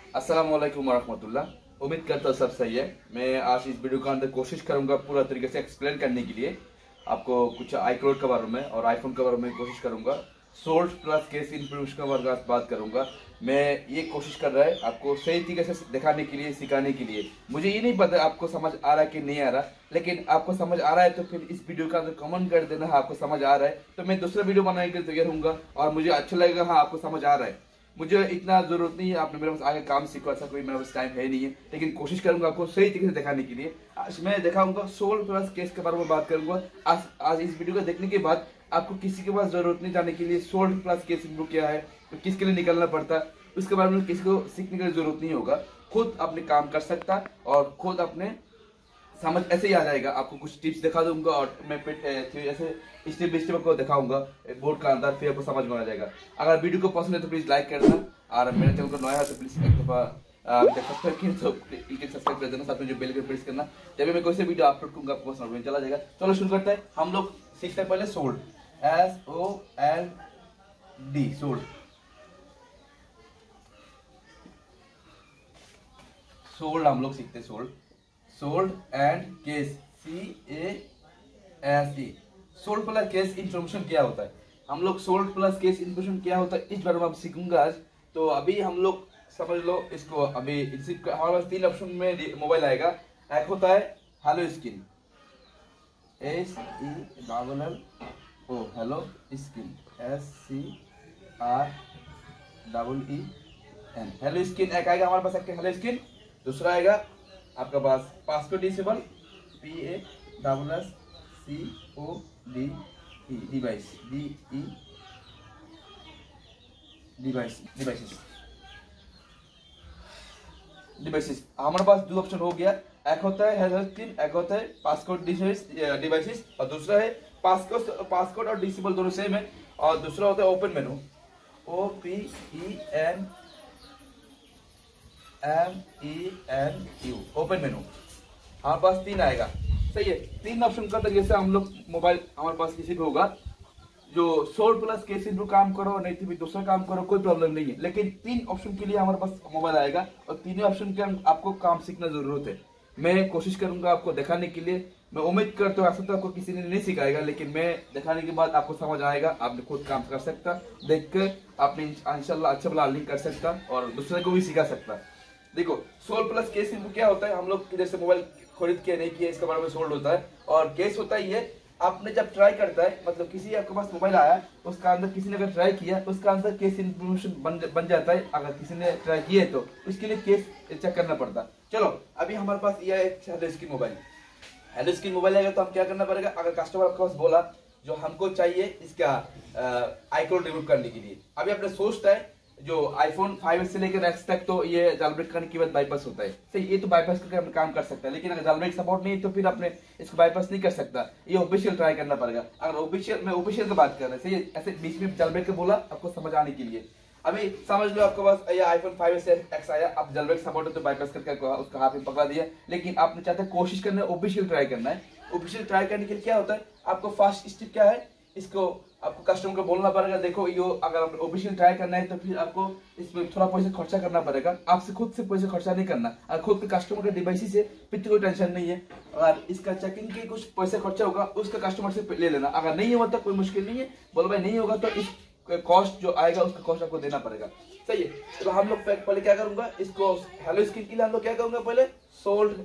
अस्सलाम वालेकुम वरहमतुल्लाह। उम्मीद करता हूँ सब सही है। मैं आज इस वीडियो के अंदर कोशिश करूंगा पूरा तरीके से एक्सप्लेन करने के लिए आपको कुछ iCloud के बारे में और आईफोन के बारे में कोशिश करूंगा। सोल्ट प्लस केस इंप्रूवेशन के बारे में बात करूंगा। मैं ये कोशिश कर रहा है आपको सही तरीके से दिखाने के लिए, सिखाने के लिए। मुझे ये नहीं पता आपको समझ आ रहा है कि नहीं आ रहा, लेकिन आपको समझ आ रहा है तो फिर इस वीडियो के अंदर कमेंट कर देना। हाँ, आपको समझ आ रहा है तो मैं दूसरा वीडियो बनाने के लिए तैयार हूँ और मुझे अच्छा लगेगा। हाँ, आपको समझ आ रहा है। मुझे इतना जरूरत नहीं है आपने मेरे पास आगे काम सीखो, ऐसा कोई मेरे पास टाइम है नहीं है, लेकिन कोशिश करूंगा आपको सही तरीके से दिखाने के लिए। आज मैं दिखाऊंगा सोल्ट प्लस केस के बारे में बात करूंगा। आज इस वीडियो को देखने के बाद आपको किसी के पास जरूरत नहीं जाने के लिए सोल्ट प्लस केस इंप्रूव क्या है, तो किसके लिए निकलना पड़ता है, उसके बारे में किसी को सीखने की जरूरत नहीं होगा। खुद अपने काम कर सकता और खुद अपने समझ ऐसे ही आ जाएगा। आपको कुछ टिप्स दिखा दूंगा और मैं ऐसे स्टेप बाय स्टेप आपको दिखाऊंगा बोर्ड का अंदर, फिर आपको समझ में आ जाएगा। अगर वीडियो को पसंद है तो प्लीज लाइक कर देना और मेरे चैनल को नया है तो प्लीज एक दफा सब्सक्राइब किया तो सब्सक्राइब कर देना, साथ में जो बेल को प्रेस करना, जब भी मैं कोई से वीडियो अपलोड करूंगा आपको समझ में चला जाएगा। चलो शुरू करते हैं। हम लोग सीखते हैं पहले सोल्ट, SOLD, सोल्ट। सोल्ड हम लोग सीखते हैं sold. Sold and case, CASE। Sold plus case information क्या होता है, हम लोग सोल्ड प्लस केस इंफॉर्मेशन क्या होता है इस बारे में हम सीखूंगा आज। तो अभी हम लोग समझ लो इसको। अभी हमारे पास तीन ऑप्शन में मोबाइल आएगा। एक होता है हेलो स्किन, SELL ओ hello screen, SCREEN, hello screen एक आएगा हमारे पास, एक हेलो स्किन। दूसरा आएगा आपका पास password disable, PASSCODE, device, devices. हमारे पास दो ऑप्शन हो गया। एक होता है हेलो स्किन, एक होता है पासवर्ड डिवाइसेस, और दूसरा है पासवर्ड और डिसेबल दोनों सेम है। और दूसरा होता है ओपन मेनू, OPENMENU, ओपन मेनू। हमारे पास तीन आएगा, सही है। तीन ऑप्शन का तरीके से हम लोग मोबाइल हमारे पास किसी भी होगा। जो सोल्ट प्लस केस इंप्रूव काम करो, नहीं तो भी दूसरा काम करो, कोई प्रॉब्लम नहीं है, लेकिन तीन ऑप्शन के लिए हमारे पास मोबाइल आएगा और तीनों ऑप्शन के आपको काम सीखना जरूरत है। मैं कोशिश करूंगा आपको दिखाने के लिए। मैं उम्मीद करता हूँ ऐसा तो आपको किसी ने नहीं सिखाएगा, लेकिन मैं दिखाने के बाद आपको समझ आएगा, आपने खुद काम कर सकता, देख कर आपने इंशाल्लाह अच्छा भला अर्निंग कर सकता और दूसरे को भी सिखा सकता। देखो सोल्ट प्लस केस इंप्रूव क्या होता है, हम लोग जैसे मोबाइल खरीद के नहीं किया इसके बारे में सोल्ड होता है। और केस होता है ये आपने जब ट्राई करता है, मतलब किसी आपके पास मोबाइल आया, उसका अंदर किसी ने अगर ट्राई किया, उसका अंदर केस इंफॉर्मेशन बन जाता है। अगर किसी ने ट्राई किया है तो उसके लिए केस चेक करना पड़ता। चलो अभी हमारे पास ये है hello skin mobile. Hello skin mobile आएगा तो हम क्या करना पड़ेगा, अगर कस्टमर आपके पास बोला जो हमको चाहिए इसका iCloud रिमूव करने के लिए, अभी आपने सोचता है जो iPhone 5S से लेकर X तक तो ये जालब्रेक करने के बाद बाईपास होता है, सही। ये तो बाईपास करके अपने काम कर सकता है, लेकिन अगर जालब्रेक सपोर्ट नहीं है तो फिर आपने इसको बाईपास नहीं कर सकता। ये ऑफिशियल ट्राई करना पड़ेगा। अगर ऑफिशियल की बात कर रहे हैं, सही, ऐसे बीच में जालब्रेक के बोला आपको समझ आने के लिए। अभी समझ लो आपके पास ये iPhone 5S X आया, अब जालब्रेक सपोर्ट है तो बाईपास करके उसका हाथ में पकड़ा दिया, लेकिन आपने चाहते कोशिश करना है ऑफिशियल ट्राई करना है। ऑफिशियल ट्राई करने के लिए क्या होता है, आपको फर्स्ट स्टेप क्या है, इसको आपको कस्टमर को बोलना पड़ेगा देखो यो अगर आपको ऑफिशियल ट्राई करना है तो फिर आपको इसमें थोड़ा पैसा खर्चा करना पड़ेगा। आपसे खुद से पैसा खर्चा नहीं करना। अगर खुद के कस्टमर के डिवाइस से फिर कोई टेंशन नहीं है। अगर इसका चेकिंग के कुछ पैसा खर्चा होगा उसका कस्टमर से ले लेना। अगर नहीं होगा तो कोई मुश्किल नहीं है, बोलो भाई नहीं होगा तो इस कॉस्ट जो आएगा उसका कॉस्ट आपको देना पड़ेगा, सही है। तो हम लोग पहले क्या करूंगा, इसको हेलो स्किन के लिए हम लोग क्या करूंगा, पहले सोल्ट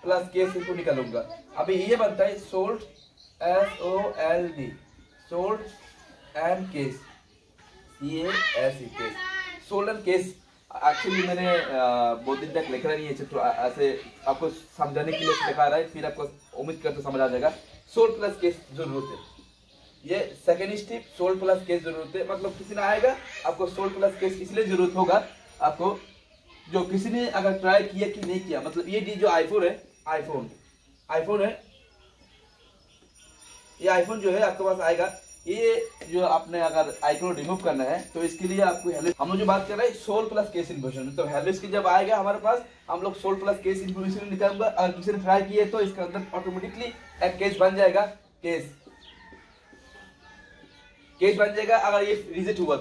प्लस केस इसको निकालूंगा। अभी ये बनता है salt, SOLD, sold and case, CASE, case, sold and case. Actually मैंने बहुत दिन तक लिखा नहीं है, तो ऐसे आपको समझाने के लिए लिखा रहा है, फिर आपको उम्मीद करते समझ आ जाएगा। सोल्ड प्लस केस जरूरत है, ये second step. Sold plus case जरूरत है, मतलब किसी ने आएगा आपको सोल्ड प्लस केस इसलिए जरूरत होगा आपको, जो किसी ने अगर ट्राई किया कि नहीं किया। मतलब ये जो आईफोन है, आईफोन है, ये आईफोन जो है आपके पास आएगा, ये जो आपने अगर iCloud रिमूव करना है तो इसके लिए आपको हम लोग जो बात कर रहे हैं सोल्ट प्लस केस इंफॉर्मेशन, तो हेलो स्किन जब आएगा हमारे पास हम लोग सोल्ट प्लस केस इंफॉर्मेशन निकालूंगा। अगर किसी ने ट्राई किए तो इसके अंदर ऑटोमेटिकली एक केस बन जाएगा, केस बन जाएगा। अगर ये रिजेक्ट हुआ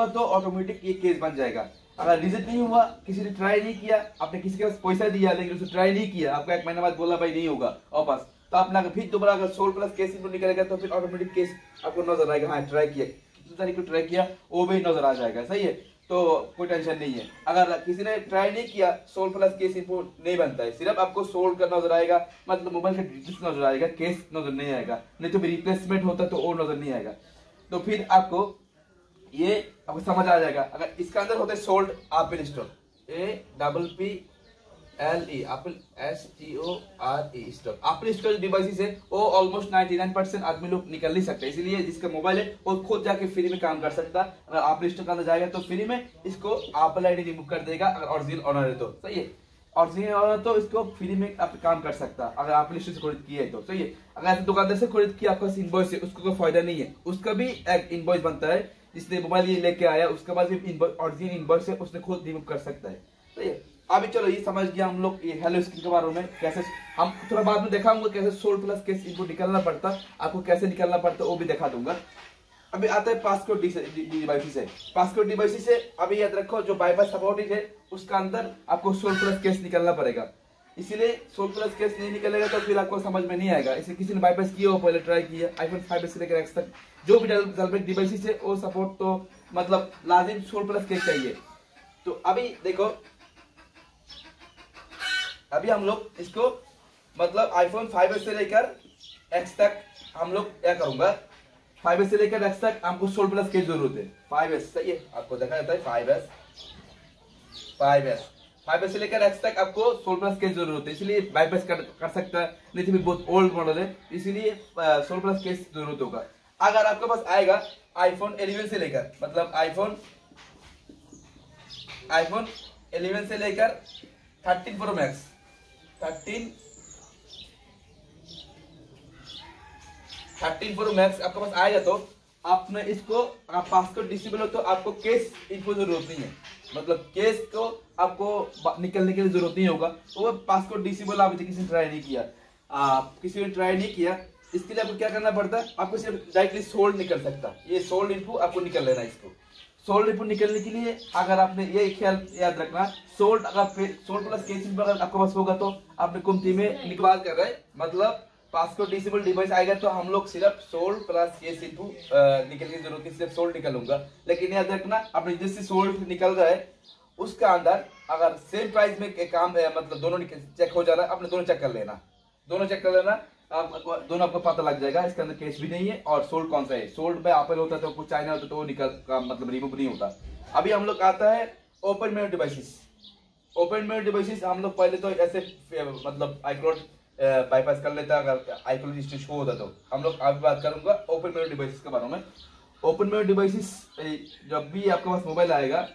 तो, ऑटोमेटिक ये केस बन जाएगा। अगर रिजेक्ट नहीं हुआ, किसी ने ट्राई नहीं किया, आपने किसी के पास पैसा दिया लेकिन उसे ट्राई नहीं किया, आपको 1 महीने बाद बोला भाई नहीं होगा वापस, तो अपना फिर दोबारा अगर 16+ केस इनपुट निकलेगा तो फिर ऑटोमेटिक केस आपको नजर आएगा, हाँ ट्राई किया, कितनी तारीख को ट्राई किया वो भी नजर आ जाएगा। सही है, तो कोई टेंशन नहीं है। अगर किसी ने ट्राई नहीं किया 16+ केस इनपुट नहीं बनता है, सिर्फ आपको सोल्ड का नजर आएगा, मतलब मोबाइल का डिटेल्स नजर आएगा, केस नजर नहीं आएगा, नहीं तो फिर रिप्लेसमेंट होता तो वो नजर नहीं आएगा। तो फिर आपको ये आपको समझ आ जाएगा। अगर इसका अंदर होता है sold Apple store, APPLE Apple STORE store, Apple store devices है वो ऑलमोस्ट 99% आदमी लोग निकल नहीं सकते, इसीलिए जिसका मोबाइल है वो खुद जाके फ्री में काम कर सकता। अगर एप्पल स्टोर के अंदर जाएगा तो फ्री में इसको एप्पल आईडी रिमूव कर देगा, अगर ओरिजिनल ओनर है तो। सही है, ओरिजिनल ओनर तो इसको फ्री में आप काम कर सकता अगर एप्पल स्टोर से खरीद किया है तो। सही है, अगर दुकानदार से खरीद किया आपका इनवॉइस है, उसको कोई फायदा नहीं है, उसका भी एक इनवॉइस बनता है, जिसने मोबाइल ये लेके आया उसके बाद भी ओरिजिनल इनवॉइस है उसने खुद रिमूव कर सकता है। सही है, अभी चलो ये समझ गया हम लोग ये हेलो स्क्रीन के बारे में, कैसे हम थोड़ा बाद में दिखाऊंगा कैसे 16+ केस इनको निकलना पड़ता, आपको कैसे निकलना पड़ता वो भी दिखा दूंगा। अभी आता है पासकोड डिवाइसेस है। पासकोड डिवाइसेस है, अभी याद रखो जो बाईपास सपोर्टेड है उसका अंदर आपको 16+ केस निकलना पड़ेगा, इसीलिए 16+ केस नहीं निकलेगा तो फिर आपको समझ में नहीं आएगा। इसे किसी ने बाईपास किया हो, पहले ट्राई किया, iPhone 5 से लेकर X तक जो भी जालब्रेक डिवाइसेस है वो सपोर्ट तो मतलब लाजिम 16+ केस चाहिए। तो अभी देखो, अभी हम लोग इसको मतलब iPhone 5s से लेकर X तक हम लोग क्या करूंगा, 5s से लेकर X तक हमको 16+ की जरूरत है। 5s सही है, आपको देखा जाता है 5s से लेकर X तक आपको 16+ की जरूरत है, इसलिए बाईपास कर सकता है, नहीं तो भी बहुत ओल्ड मॉडल है, इसीलिए 16+ की जरूरत होगा। अगर आपके पास आएगा iPhone 11 से लेकर मतलब iPhone 11 से लेकर 13 Pro Max 13 Pro Max आपके पास आएगा तो आपने इसको पासकोड डिसेबल हो तो आपको केस इनको जरूरत नहीं है, मतलब केस को आपको निकलने के लिए जरूरत नहीं होगा, वो पासकोड डिसेबल अभी तक किसी ने ट्राई नहीं किया, किसी ने ट्राई नहीं किया, इसके लिए आपको क्या करना पड़ता है, आपको सिर्फ डायरेक्टली सोल्ड निकल सकता, ये सोल्ड इनपुट आपको निकल लेना। इसको सोल्ड इनपुट निकलने के लिए अगर आपने ये ख्याल याद रखना, सोल्ड अगर 16+ केस अगर आपके पास होगा तो आपने कुंती में निकाल कर रहे हैं, मतलब पासकोड डिसेबल डिवाइस आएगा तो हम लोग सिर्फ 16+ केस इनपुट निकलने की जरूरत है, सिर्फ सोल्ड निकलूंगा। लेकिन याद रखना आपने जिससे सोल्ड निकल रहा है उसका अंदर अगर सेम प्राइस में काम है, मतलब दोनों चेक हो जा रहा है, आपने दोनों चेक कर लेना, दोनों चेक कर लेना, दोनों आपको पता लग जाएगा इसके अंदर केस भी नहीं है और सोल्ड कौन सा है। सोल्ड में एप्पल होता तो कुछ चाइना होता तो वो निकल का मतलब रिमूव नहीं होता। अभी हम लोग आता है ओपन मेनू डिवाइसेस। ओपन मेनू डिवाइसेस हम लोग पहले तो ऐसे मतलब iCloud बाईपास कर लेता, अगर iCloud हिस्ट्री शो होता तो हम लोग अभी बात करूंगा ओपन मेनू डिवाइसेस के बारे में। ओपन मेनू डिवाइसेस जब भी आपके पास मोबाइल आएगा,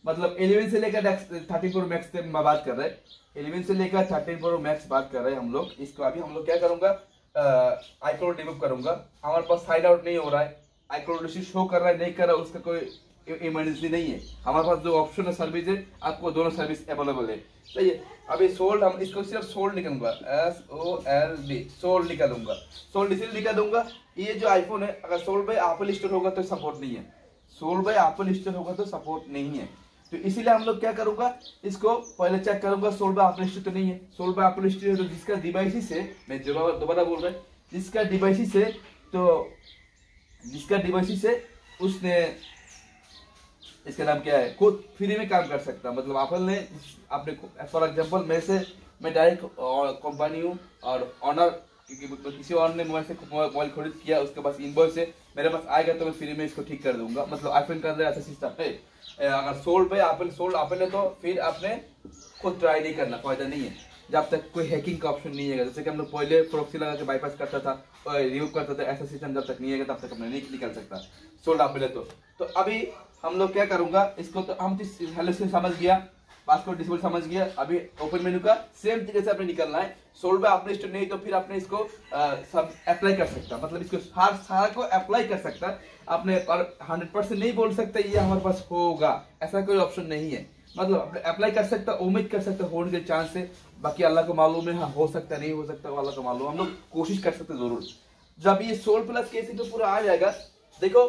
मतलब 11 से लेकर 13 Pro Max तक बात कर रहे हैं, 11 से लेकर 13 Pro Max बात कर रहे हैं हम लोग। इसको अभी हम लोग क्या करूंगा, iCloud रिमूव करूंगा, हमारे पास साइन आउट नहीं हो रहा है, iCloud शो कर रहा है नहीं कर रहा है, उसका कोई इमरजेंसी नहीं है, हमारे पास जो ऑप्शन है सर्विस है आपको दोनों सर्विस अवेलेबल है। सही है, अभी सोल्ड हम इसको सिर्फ सोल्ड निकालूंगा, SOLD सोल्ड निकालूंगा, सोल्ड इसलिए निकाल दूंगा, ये जो आईफोन है अगर सोल्ड बाय एप्पल स्टोर होगा तो सपोर्ट नहीं है, सोल्ड बाय एप्पल स्टोर होगा तो सपोर्ट नहीं है, तो इसीलिए हम लोग क्या करूंगा, इसको पहले चेक करूंगा सोल्ड बाय एप्पल स्टोर तो नहीं है। सोल्ड बाय एप्पल स्टोर तो जिसका डिवाइस है, मैं दोबारा बोल रहा हूँ, जिसका डिवाइस है तो जिसका डिवाइस है उसने इसका नाम क्या है, खुद फ्री में काम कर सकता, मतलब एप्पल ने अपने फॉर एग्जांपल मैं डायरेक्ट कंपनी हूँ और ऑनर किसी और ने मोबाइल से मोबाइल खरीद किया, उसके पास इनवॉइस है, मेरे पास आएगा तो मैं फ्री में इसको ठीक कर दूंगा, मतलब आईफोन का अंदर ऐसा सिस्टम है। अगर सोल्ड पे एप्पल है तो फिर आपने खुद ट्राई नहीं करना, फायदा नहीं है जब तक कोई हैकिंग का ऑप्शन नहीं है। जैसे कि हम लोग पहले प्रॉक्सी लगा के बाईपास करता था, रिमूव करता था, ऐसा सिस्टम जब तक नहीं है तब तक अपने नहीं निकल सकता सोल्ड एप्पल है तो अभी हम लोग क्या करूंगा, इसको तो हम हेलो से समझ गया, पासकोड डिसेबल समझ गया, अभी ओपन मेनू का सेम तरीके से आपने निकलना है। सोल्ड बाय एप्पल स्टोर नहीं तो फिर आपने इसको सब अप्लाई कर सकता, मतलब इसको सारा को अप्लाई कर सकता आपने, और 100% नहीं बोल सकता ये हमारे पास होगा, ऐसा कोई ऑप्शन नहीं है, मतलब अप्लाई कर सकता, उम्मीद कर सकता होने के चांस है, बाकी अल्लाह को मालूम है, हाँ हो सकता नहीं हो सकता अल्लाह को मालूम, हम लोग कोशिश कर सकते जरूर। जब ये 16+ केस तो पूरा आ जाएगा, देखो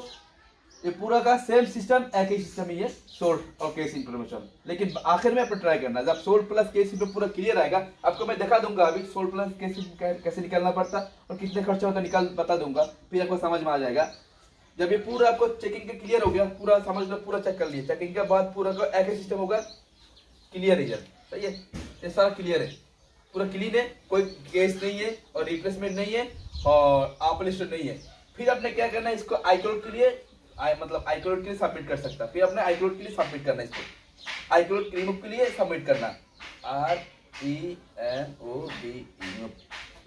ये पूरा का सेम सिस्टम, एक ही सिस्टम ही है, सोल्ड और केस इन्फॉर्मेशन। लेकिन आखिर में आपको ट्राई करना है, जब सोल्ड प्लस केस पे पूरा क्लियर आएगा, आपको मैं दिखा दूंगा अभी सोल्ड प्लस केस कैसे निकालना पड़ता और कितने खर्चा होता निकाल बता दूंगा, फिर आपको समझ में आ जाएगा। जब ये पूरा आपको चेकिंग के क्लियर हो गया, पूरा समझ लो, पूरा चेक कर लिया, चेकिंग के बाद पूरा का एक ही सिस्टम होगा, क्लियर रिजल्ट। सही है, ये सारा क्लियर है, पूरा क्लीन है, कोई केस नहीं है और रिप्लेसमेंट नहीं है और अपलिस्टेड नहीं है। फिर आपने क्या करना है, इसको iCloud के लिए मतलब iCloud के लिए सबमिट कर सकता है। फिर आपने iCloud के लिए सबमिट करना है, इसको iCloud रिमूव के लिए सबमिट करना,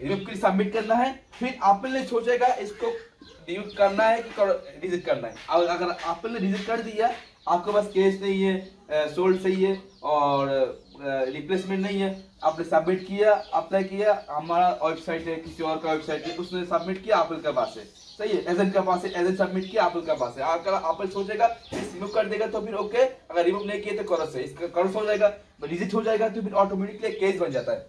रिमूव के लिए सबमिट करना है। फिर एप्पल ने सोचेगा इसको डिलीट करना है कि रिजेक्ट करना है। और अगर एप्पल ने रिजेक्ट कर दिया, आपके पास केस नहीं है, सोल्ड सही है और रिप्लेसमेंट नहीं है, आपने सबमिट किया, अप्लाई किया, हमारा वेबसाइट है, किसी और का वेबसाइट है, उसने सबमिट किया, एप्पल के पास है। सही है, एजेंट के पास है, एजेंट सबमिट किया, एप्पल के पास है। अगर एप्पल सोचेगा रिमूव कर देगा तो फिर ओके, अगर रिमूव नहीं किया तो क्रॉस है, इसका क्रॉस हो जाएगा, रिजेक्ट हो जाएगा तो फिर ऑटोमेटिकली केस बन जाता है।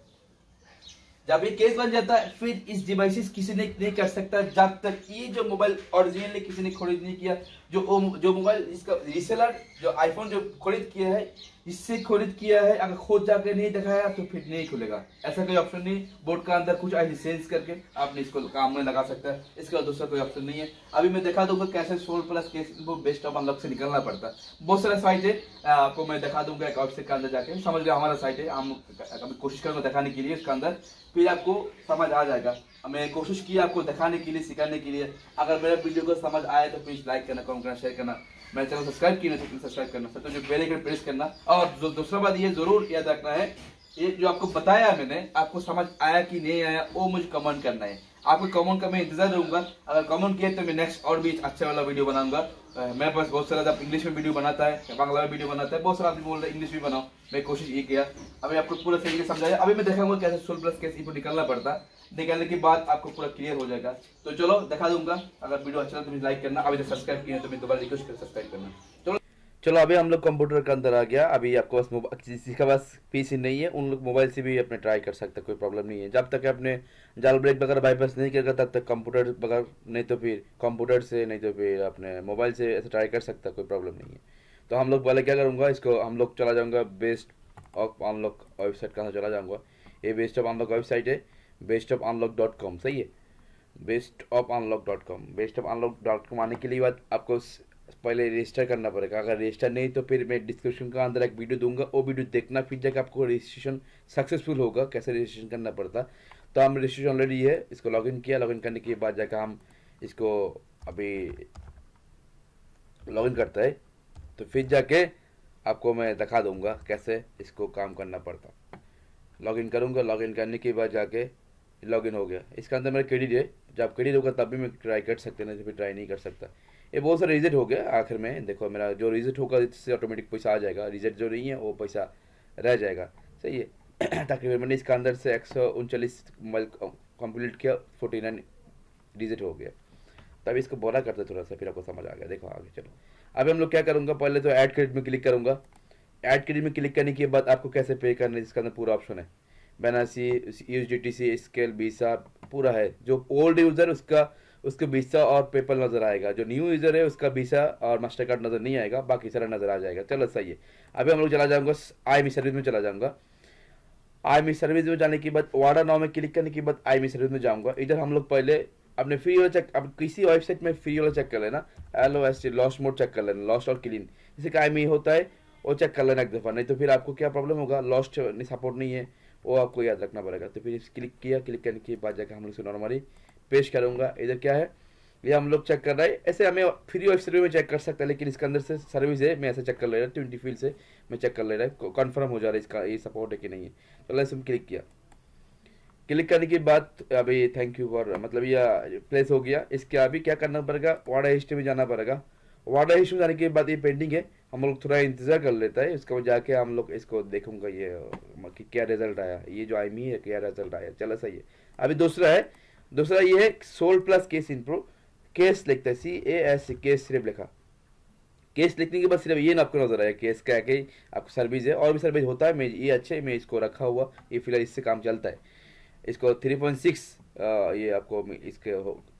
जब ये केस बन जाता है, फिर इस डिवाइसेस किसी ने नहीं कर सकता जब तक ये जो मोबाइल ओरिजिनली किसी ने खरीद नहीं किया, जो मोबाइल इसका रीसेलर जो आईफोन जो खरीद किया है, इससे खरीद किया है, अगर खुद जाके नहीं दिखाया तो फिर नहीं खुलेगा। ऐसा कोई ऑप्शन नहीं, बोर्ड का अंदर कुछ ऐसे सेंस करके आपने इसको काम में लगा सकता है, इसका दूसरा कोई ऑप्शन नहीं है। अभी मैं दिखा दूंगा कैसे सोल्ड प्लस केस इनको बेस्ट ऑफ अनलॉक से निकलना पड़ता है। बहुत सारा साइट है, आपको मैं दिखा दूंगा एक वेबसाइट के अंदर जाके, समझ गया हमारा साइट है, हम कोशिश करूंगा दिखाने के लिए इसके अंदर, फिर आपको समझ आ जाएगा। मैं कोशिश की आपको दिखाने के लिए, सिखाने के लिए। अगर मेरा वीडियो को समझ आए तो प्लीज लाइक करना, कमेंट करना, शेयर करना, मेरे चैनल सब्सक्राइब किया तो सब्सक्राइब करना, तो जो बेल आइकन प्रेस करना। और जो दूसरा बात ये जरूर याद रखना है, ये जो आपको बताया मैंने, आपको समझ आया कि नहीं आया वो मुझे कमेंट करना है। आपको कमेंट का मैं इंतजार रहूंगा, अगर कमेंट किया तो मैं नेक्स्ट और भी अच्छा वाला वीडियो बनाऊंगा। मेरे पास बहुत सारा जब इंग्लिश में वीडियो बनाता है, बांग्ला में वीडियो बनाता है, बहुत सारा आदमी बोल रहे इंग्लिश भी बनाओ, मैं कोशिश ये किया। अभी आपको पूरा सही से समझाया, अभी मैं दिखाऊंगा कैसे सोल्ड प्लस केस इनको निकालना पड़ता, निकालने के बाद आपको पूरा क्लियर हो जाएगा। तो चलो दिखा दूंगा, अगर वीडियो अच्छा लगा तो लाइक करना, अभी तक सब्सक्राइब किया तो मैं दोबारा रिक्वेस्ट कर सब्सक्राइब करना। चलो अभी हम लोग कंप्यूटर के अंदर आ गया। अभी आपको पास किसी का पास पीसी नहीं है, उन लोग मोबाइल से भी अपने ट्राई कर सकते, कोई प्रॉब्लम नहीं है। जब तक अपने जाल ब्रेक वगैरह बाईपास नहीं करेगा तब तक कंप्यूटर वगैरह, नहीं तो फिर कंप्यूटर से, नहीं तो फिर अपने मोबाइल से ऐसे ट्राई कर सकता, कोई प्रॉब्लम नहीं है। तो हम लोग पहले क्या करूँगा, इसको हम लोग चला जाऊँगा बेस्ट ऑफ अनलॉक वेबसाइट का चला जाऊँगा। ये बेस्ट ऑफ अनलॉक वेबसाइट है, bestofunlock.com। सही है, bestofunlock.com। bestofunlock.com आने के लिए बाद आपको पहले रजिस्टर करना पड़ेगा। अगर रजिस्टर नहीं तो फिर मैं डिस्क्रिप्शन का अंदर एक वीडियो दूंगा, वो वीडियो देखना, फिर जाकर आपको रजिस्ट्रेशन सक्सेसफुल होगा, कैसे रजिस्ट्रेशन करना पड़ता। तो हम रजिस्ट्रेशन ऑलरेडी है, इसको लॉगिन किया, लॉगिन करने के बाद जाकर हम इसको अभी लॉगिन करता है, तो फिर जाके आपको मैं दिखा दूंगा कैसे इसको काम करना पड़ता। लॉगिन करूंगा, लॉगिन करने के बाद जाके लॉगिन हो गया। इसके अंदर मेरा क्रेडिट है, जब क्रेडिट होगा तब भी मैं ट्राई कर सकते, नहीं तो फिर ट्राई नहीं कर सकता। ये बहुत सारा रिजेक्ट हो गया, आखिर में देखो मेरा जो रिजेक्ट होगा इससे ऑटोमेटिक पैसा आ जाएगा, रिजेक्ट जो नहीं है वो पैसा रह जाएगा। सही है। तकरीबन मैंने इसके अंदर से 139 मोबाइल कंप्लीट किया, 49 रिजेक्ट हो गया। तब इसको बोला करते थोड़ा सा, फिर आपको समझ आ गया। देखो आगे चलो, अभी हम लोग क्या करूँगा, पहले तो ऐड क्रेडिट में क्लिक करूँगा। ऐड क्रेडिट में क्लिक करने के बाद आपको कैसे पे करना है, इसके अंदर पूरा ऑप्शन है, बेनासी, USDT, स्केल, वीसा पूरा है। जो ओल्ड यूज़र उसका वीसा और पेपल नज़र आएगा, जो न्यू यूज़र है उसका वीसा और मास्टर कार्ड नज़र नहीं आएगा, बाकी सारा नज़र आ जाएगा। चलो सही है। अभी हम लोग चला जाऊँगा IME सर्विस में चला जाऊँगा। IME सर्विस में जाने के बाद वाडा नाउ में क्लिक करने के बाद IME सर्विस में जाऊँगा। इधर हम लोग पहले अपने फ्री वाला चेक, अब किसी वेबसाइट में फ्री वाला चेक कर लेना, LOST लॉस्ट मोड चेक कर लेना, लॉस्ट और क्लीन, जैसे कि IME होता है वो चेक कर लेना एक दफ़ा, नहीं तो फिर आपको क्या प्रॉब्लम होगा, लॉस्ट सपोर्ट नहीं है वो आपको याद रखना पड़ेगा। तो फिर क्लिक किया, क्लिक करने के बाद जाकर हम लोग नॉर्मली पेश करूँगा। इधर क्या है, ये हम लोग चेक कर रहे हैं, ऐसे हमें फ्री वेब सर्विस में चेक कर सकते हैं, लेकिन इसके अंदर से सर्विस है, मैं ऐसे चेक कर ले रहा हूँ, 20 फील्ड से मैं चेक कर ले रहा है, कन्फर्म हो जा रहा है इसका ये सपोर्ट है कि नहीं है। तो ऐसे हम क्लिक किया, क्लिक करने के बाद अभी थैंक यू फॉर, मतलब ये प्लेस हो गया। इसके अभी क्या करना पड़ेगा, वाडा हिस्ट्री में जाना पड़ेगा। वाडा हिस्ट्री में जाने के बाद ये पेंडिंग है, हम लोग थोड़ा इंतजार कर लेता है, इसके बाद जाके हम लोग इसको देखूंगा ये कि क्या रिजल्ट आया, ये जो IME है क्या रिजल्ट आया। चलो सही है। अभी दूसरा ये है sold plus case improve, case लिखता है CAS, केस सिर्फ लिखा। केस लिखने के बाद सिर्फ ये ना आपको नजर आया केस क्या है, आपको सर्विस है, और भी सर्विस होता है, मैं ये अच्छे मैं इसको रखा हुआ, ये फिलहाल इससे काम चलता है। इसको 3.6 ये आपको इसके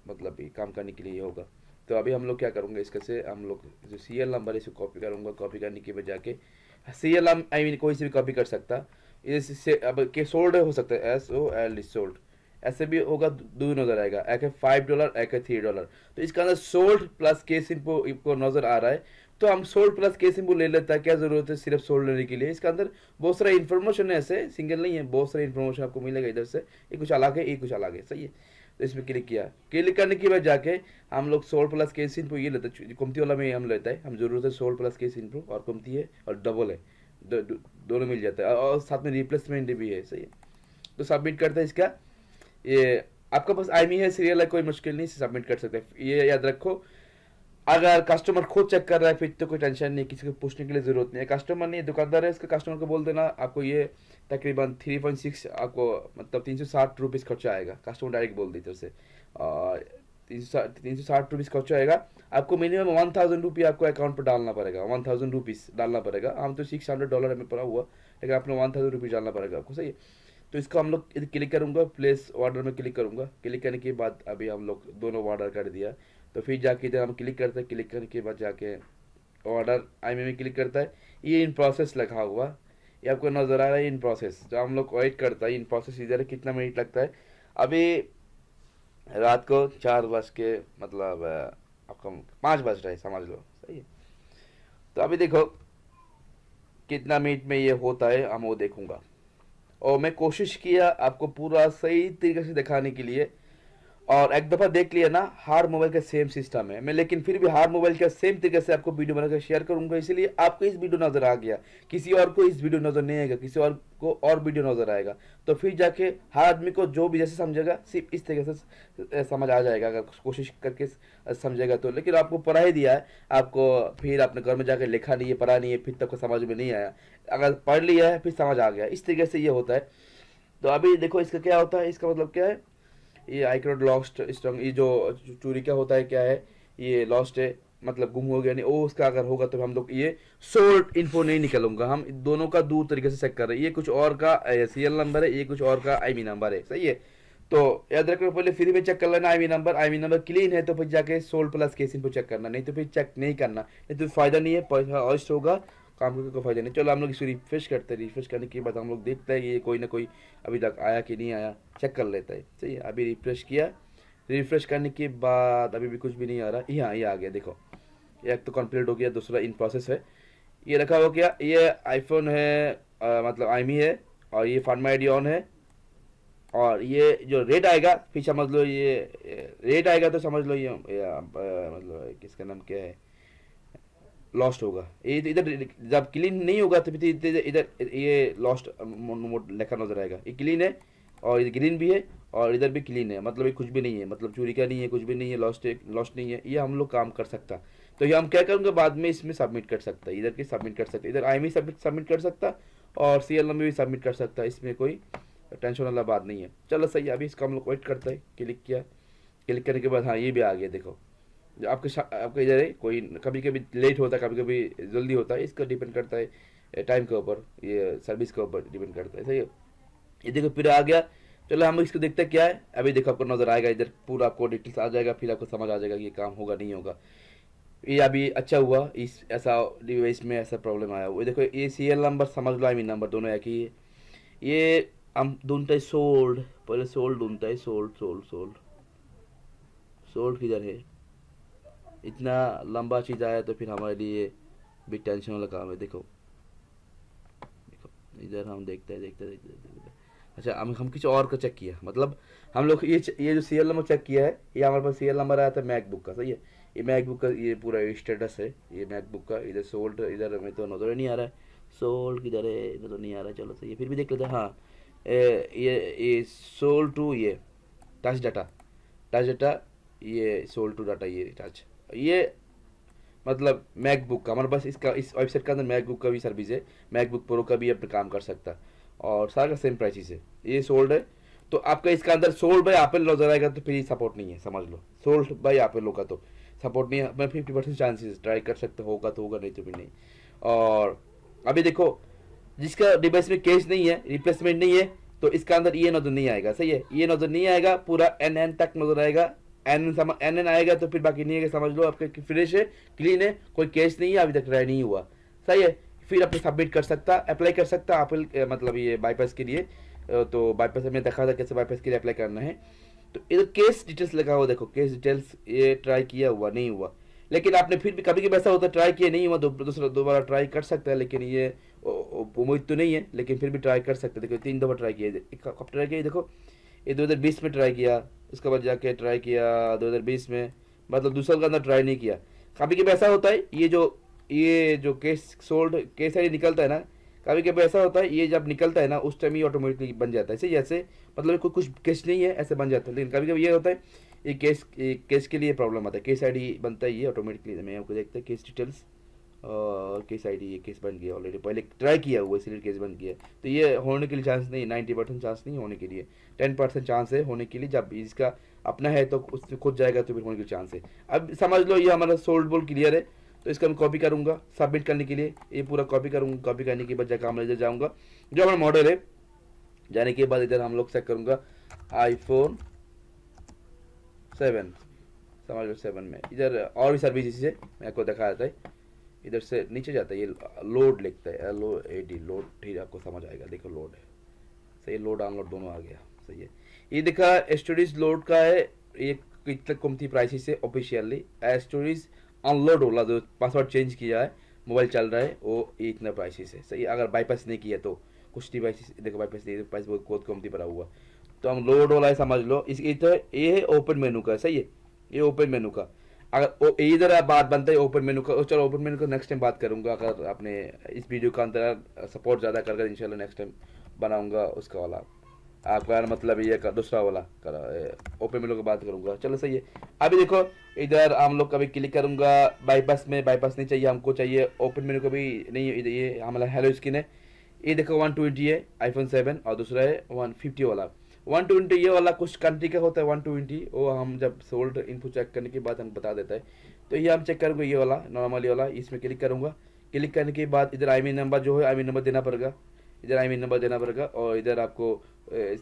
मतलब काम करने के लिए होगा। तो अभी हम लोग क्या करेंगे, इसके से हम लोग जो सीरियल नंबर है इसको कॉपी करूँगा। कॉपी करने के बाद जाके सीरियल आई मीन कोई से भी कॉपी कर सकता, इससे अब के सोल्ड हो सकता है, SOLD सोल्ड, ऐसे भी होगा, दो नजर आएगा, एक है $5 एक है $3। तो इसका अंदर सोल्ड प्लस के सिंपल को नजर आ रहा है, तो हम सोल्ड प्लस के सिंपल ले लेता है। क्या जरूरत है सिर्फ सोल्ड लेने के लिए, इसका अंदर बहुत सारा इन्फॉर्मेशन है, ऐसे सिंगल नहीं है, बहुत सारा इन्फॉर्मेशन आपको मिलेगा इधर से, ये कुछ अलग है ये कुछ अलग है, सही है। तो इसमें क्लिक किया, क्लिक करने के बाद जाके हम लोग सोल्ड प्लस के सिंपल ये लेते हैं, कुमती वाला में हम लेता है, हम जरूरत है सोल्ड प्लस के सिंपल, और कुमती है और डबल है, दोनों मिल जाता है, और साथ में रिप्लेसमेंट भी है, सही है। तो सबमिट करते हैं इसका, ये आपका पास आईमी है, सीरियल है, कोई मुश्किल नहीं, सबमिट कर सकते हैं। ये याद रखो, अगर कस्टमर खुद चेक कर रहा है फिर तो कोई टेंशन नहीं, किसी को पूछने के लिए जरूरत नहीं है। कस्टमर नहीं, दुकानदार है, इसके कस्टमर को बोल देना आपको ये तकरीबन 3.6 आपको मतलब 360 रुपीज़ खर्चा आएगा, कस्टमर डायरेक्ट बोल देते उसे, और 360 रुपीज़ खर्चा आएगा। आपको मिनिमम 1000 रुपये आपको अकाउंट पर डालना पड़ेगा, 1000 रुपीज़ डालना पड़ेगा। हम तो $600 में पड़ा हुआ, लेकिन आपने 1000 रुपीज़ डालना पड़ेगा आपको, सही है। तो इसको हम लोग क्लिक करूँगा, प्लेस ऑर्डर में क्लिक करूँगा। क्लिक करने के बाद अभी हम लोग दोनों ऑर्डर कर दिया, तो फिर जाके इधर हम क्लिक करते हैं, क्लिक करने के बाद जाके ऑर्डर आईमी में क्लिक करता है, ये इन प्रोसेस लिखा हुआ, ये आपको नजर आ रहा है इन प्रोसेस, जो हम लोग वेट करता है इन प्रोसेस इधर कितना मिनट लगता है। अभी रात को 4 बज के मतलब आपका 5 बज रहा है समझ लो, सही है। तो अभी देखो कितना मिनट में ये होता है, हम वो देखूंगा, और मैं कोशिश किया आपको पूरा सही तरीके से दिखाने के लिए, और एक दफ़ा देख लिया ना, हर मोबाइल का सेम सिस्टम है मैं, लेकिन फिर भी हर मोबाइल का सेम तरीके से आपको वीडियो बनाकर शेयर करूंगा, इसीलिए आपको इस वीडियो नज़र आ गया, किसी और को इस वीडियो नज़र नहीं आएगा, किसी और को और वीडियो नज़र आएगा। तो फिर जाके हर आदमी को जो भी जैसे समझेगा सिर्फ इस तरीके से समझ आ जाएगा, अगर कोशिश करके समझेगा तो। लेकिन आपको पढ़ा ही दिया है, आपको फिर आपने घर में जाकर लिखा नहीं है, पढ़ा नहीं है, फिर तक समझ में नहीं आया, अगर पढ़ लिया है फिर समझ आ गया, इस तरीके से ये होता है। तो अभी देखो इसका क्या होता है, इसका मतलब क्या है, ये I can not lost strong, ये जो चोरी का होता है क्या है, ये लॉस्ट है मतलब गुम हो गया नहीं, वो उसका अगर होगा तो हम लोग ये सोल्ड इन्फो नहीं निकलूंगा, हम दोनों का दूर तरीके से चेक कर रहे हैं, ये कुछ और का सीरियल नंबर है, ये कुछ और का आईमी नंबर है, सही है। तो याद रखो पहले फ्री में चेक कर लेना आईमी नंबर क्लीन है तो फिर जाके sold plus case info check करना, नहीं तो फिर चेक नहीं करना, नहीं तो फायदा नहीं है, पैसा वेस्ट होगा, काम करके कोई फायदा नहीं। चलो हम लोग इसको रिफ्रेश करते हैं, रिफ्रेश करने के बाद हम लोग देखते हैं ये कोई ना कोई अभी तक आया कि नहीं आया, चेक कर लेता है, सही है। अभी रिफ्रेश किया, रिफ्रेश करने के बाद अभी भी कुछ भी नहीं आ रहा, यहाँ ये आ गया, देखो एक तो कंप्लीट हो गया, दूसरा इन प्रोसेस है, ये रखा हो गया, ये आईफोन है मतलब आईमी है, और ये फाइंड माई आईडी ऑन है, और ये जो रेट आएगा फिर समझ लो, ये रेट आएगा तो समझ लो ये मतलब किसका नाम क्या है, लॉस्ट होगा। ये इधर जब क्लीन नहीं होगा तो फिर इधर ये लॉस्ट लिखा नजर आएगा, ये क्लीन है और इधर ग्रीन भी है और इधर भी क्लीन है, मतलब ये कुछ भी नहीं है, मतलब चोरी का नहीं है, कुछ भी नहीं है, लॉस्ट नहीं है, ये हम लोग काम कर सकता। तो ये हम क्या करेंगे बाद में इसमें सबमिट कर सकता है, इधर के सबमिट कर सकता है, इधर आईएमई सबमिट कर सकता और सीरियल नंबर भी सबमिट कर सकता है, इसमें कोई टेंशन वाला बात नहीं है। चलो सही है, अभी इसका हम लोग वेट करते हैं। क्लिक किया, क्लिक करने के बाद हाँ ये भी आ गया, देखो जो आपके इधर है, कोई कभी कभी लेट होता है, कभी कभी जल्दी होता है, इसका डिपेंड करता है टाइम के ऊपर, ये सर्विस के ऊपर डिपेंड करता है, सही है। ये देखो फिर आ गया, चलो हम इसको देखते हैं क्या है। अभी देखो आपको नजर आएगा, इधर पूरा आपको डिटेल्स आ जाएगा, फिर आपको समझ आ जाएगा कि ये काम होगा नहीं होगा। ये अभी अच्छा हुआ, इस ऐसा डिवाइस में ऐसा प्रॉब्लम आया। वो देखो ये सीरियल नंबर समझ लो, आई मीन नंबर दोनों एक ही है। ये हम ढूंढते है सोल्ड, पहले सोल्ड ढूंढता है, सोल्ड किधर है, इतना लंबा चीज़ आया तो फिर हमारे लिए भी टेंशन वाला काम है। देखो इधर हम देखते। अच्छा हम किसी और का चेक किया, मतलब हम लोग ये जो सीरियल नंबर चेक किया है, ये हमारे पास सीरियल नंबर आया था मैकबुक का, सही है। ये मैकबुक का ये पूरा स्टेटस है, ये मैकबुक का, इधर सोल्ड, इधर में तो नजर नहीं आ रहा है, सोल्ड किधर है, नजर नहीं आ रहा है। चलो सही है, फिर भी देख लेते हैं। हाँ ये सोल्ड टू, ये टच डाटा, ये सोल्ड टू डाटा, ये टच, ये मतलब मैकबुक का हमारे पास इसका इस वेबसाइट के अंदर मैकबुक का भी सर्विस है, मैकबुक प्रो का भी अपना काम कर सकता है और सारा का सेम प्राइस है। ये सोल्ड है तो आपका इसका अंदर सोल्ड बाय एप्पल नजर आएगा तो फिर सपोर्ट नहीं है, समझ लो। सोल्ड बाय एप्पल होगा तो सपोर्ट नहीं है, मैं 50% चांसेस ट्राई कर सकते, होगा तो होगा, नहीं तो भी नहीं। और अभी देखो जिसका डिवाइस में केस नहीं है, रिप्लेसमेंट नहीं है, तो इसका अंदर ये नजर नहीं आएगा, सही है। ये नजर नहीं आएगा, पूरा एन तक नजर आएगा, एन आएगा तो फिर बाकी नहीं है, समझ लो आपके फ्रेश है, क्लीन है, कोई केस नहीं है, अभी तक ट्राई नहीं हुआ, सही है। फिर अपने सबमिट कर सकता, अप्लाई कर सकता एप्पल, मतलब ये बाईपास के लिए। तो बाईपास में देखा था कैसे बाईपास के लिए अप्लाई करना है। तो इधर केस डिटेल्स लगा हुआ, देखो केस डिटेल्स, ये ट्राई किया हुआ नहीं हुआ, लेकिन आपने फिर भी कभी कभी ऐसा होता है ट्राई किया नहीं हुआ, दूसरा दोबारा ट्राई कर सकता है, लेकिन ये उम्मीद तो नहीं है, लेकिन फिर भी ट्राई कर सकते हैं। देखो 3 दफ़ा ट्राई किया, कब ट्राई किया देखो, ये 2020 में ट्राई किया, उसके बाद जाके ट्राई किया 2020 में, मतलब 2 साल के अंदर ट्राई नहीं किया। कभी कभी ऐसा होता है, ये जो केस सोल्ड केस आई निकलता है ना, कभी कभी ऐसा होता है, ये जब निकलता है ना उस टाइम ही ऑटोमेटिकली बन जाता है, ऐसे जैसे मतलब कोई कुछ केस नहीं है ऐसे बन जाता है, लेकिन कभी कभी ये होता है ये केस के लिए प्रॉब्लम आता है, केस आईडी बनता है ये ऑटोमेटिकली। मैं आपको देखते हैं केस डिटेल्स और केस आईडी, ये केस बन गया ऑलरेडी, पहले ट्राई किया हुआ इसलिए केस बन गया। तो ये होने के लिए चांस नहीं, 90% चांस नहीं होने के लिए, 10% चांस है होने के लिए। जब इसका अपना है तो उसमें खुद जाएगा तो फिर होने के चांस है। अब समझ लो ये हमारा सोल्ड बोल क्लियर है, तो इसका मैं कॉपी करूंगा सबमिट करने के लिए, ये पूरा कॉपी करूंगा। कॉपी करने के बाद जाकर हम इधर जाऊंगा, जो हमारा मॉडल है, जाने के बाद इधर हम लोग चेक करूंगा iPhone 7, समझ लो 7 में इधर और भी सर्विस है मैं आपको दिखा देता है। इधर से नीचे जाता है, ये लोड लिखता है LOAD, लोड, ठीक है आपको समझ आएगा। देखो लोड है, सही, लोड डाउनलोड दोनों आ गया, सही है। ये देखा स्टोरेज लोड का है, ये कितना कम थी प्राइस से ऑफिशियली। स्टोरेज अनलोड होला, जो पासवर्ड चेंज किया है, मोबाइल चल रहा है, वो इतना प्राइस है, सही। अगर बाईपास नहीं किया तो कुछ डिवाइस देखो बाईपास नहीं, प्राइस बहुत कम थी पड़ा हुआ, तो हम लोड वाला है समझ लो। तो ये है ओपन मेनू का, सही है, ये ओपन मेनू का। अगर इधर आप बात बनता है ओपन मेनू का, चलो ओपन मेनू का नेक्स्ट टाइम बात करूंगा, अगर आपने इस वीडियो का अंदर सपोर्ट ज़्यादा कर इंशाल्लाह नेक्स्ट टाइम बनाऊंगा उसका वाला, आपका मतलब ये का दूसरा वाला ओपन मेनू की बात करूंगा, चलो सही है। अभी देखो इधर हम लोग कभी क्लिक करूंगा बाईपास में, बाईपास नहीं चाहिए हमको, चाहिए ओपन मेनू का भी नहीं, इधर ये हमारा हेलो स्क्रीन है। ये देखो 120 है iPhone 7 और दूसरा है 150 वाला। 120 ये वाला कुछ कंट्री का होता है 120, वो हम जब सोल्ड इन्फो चेक करने के बाद हम बता देता है। तो ये हम चेक करूँगा, ये वाला नॉर्मल वाला, इसमें क्लिक करूँगा। क्लिक करने के बाद इधर IMEI नंबर जो है IMEI नंबर देना पड़ेगा, इधर IMEI नंबर देना पड़ेगा, और इधर आपको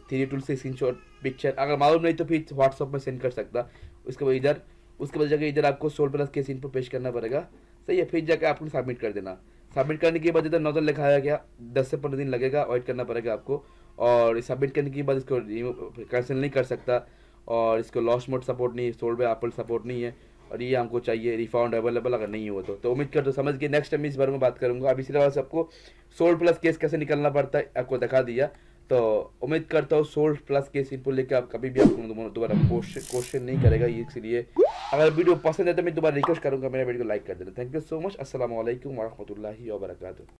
3 टूल से स्क्रीनशॉट पिक्चर, अगर मालूम नहीं तो फिर व्हाट्सअप में सेंड कर सकता। उसके बाद जाकर इधर आपको सोल्ड प्लस केस इन्फो पेश करना पड़ेगा, सही है। फिर जाकर आपको सबमिट कर देना। सबमिट करने के बाद इधर नोजल लिखाया गया, 10 से 15 दिन लगेगा, वेट करना पड़ेगा आपको। और सबमिट करने के बाद इसको कैंसिल नहीं कर सकता, और इसको लॉस्ट मोड सपोर्ट नहीं है, सोल्ड बाय एप्पल सपोर्ट नहीं है, और ये हमको चाहिए रिफंड अवेलेबल अगर नहीं हो तो उम्मीद करते समझ के नेक्स्ट टाइम इस बारे में बात करूंगा। अब इसी तरह से आपको सोल्ड प्लस केस कैसे निकलना पड़ता है आपको दिखा दिया, तो उम्मीद करता हूँ सोल्ड प्लस केस इनपुट लेकर आप कभी भी आपको दोबारा क्वेश्चन नहीं करेगा। ये इसलिए अगर वीडियो पसंद है तो मैं दोबारा रिक्वेस्ट करूंगा मेरा वीडियो को लाइक कर देना। Thank you so much. अस्सलाम वालेकुम व रहमतुल्लाहि व बरकातुहू।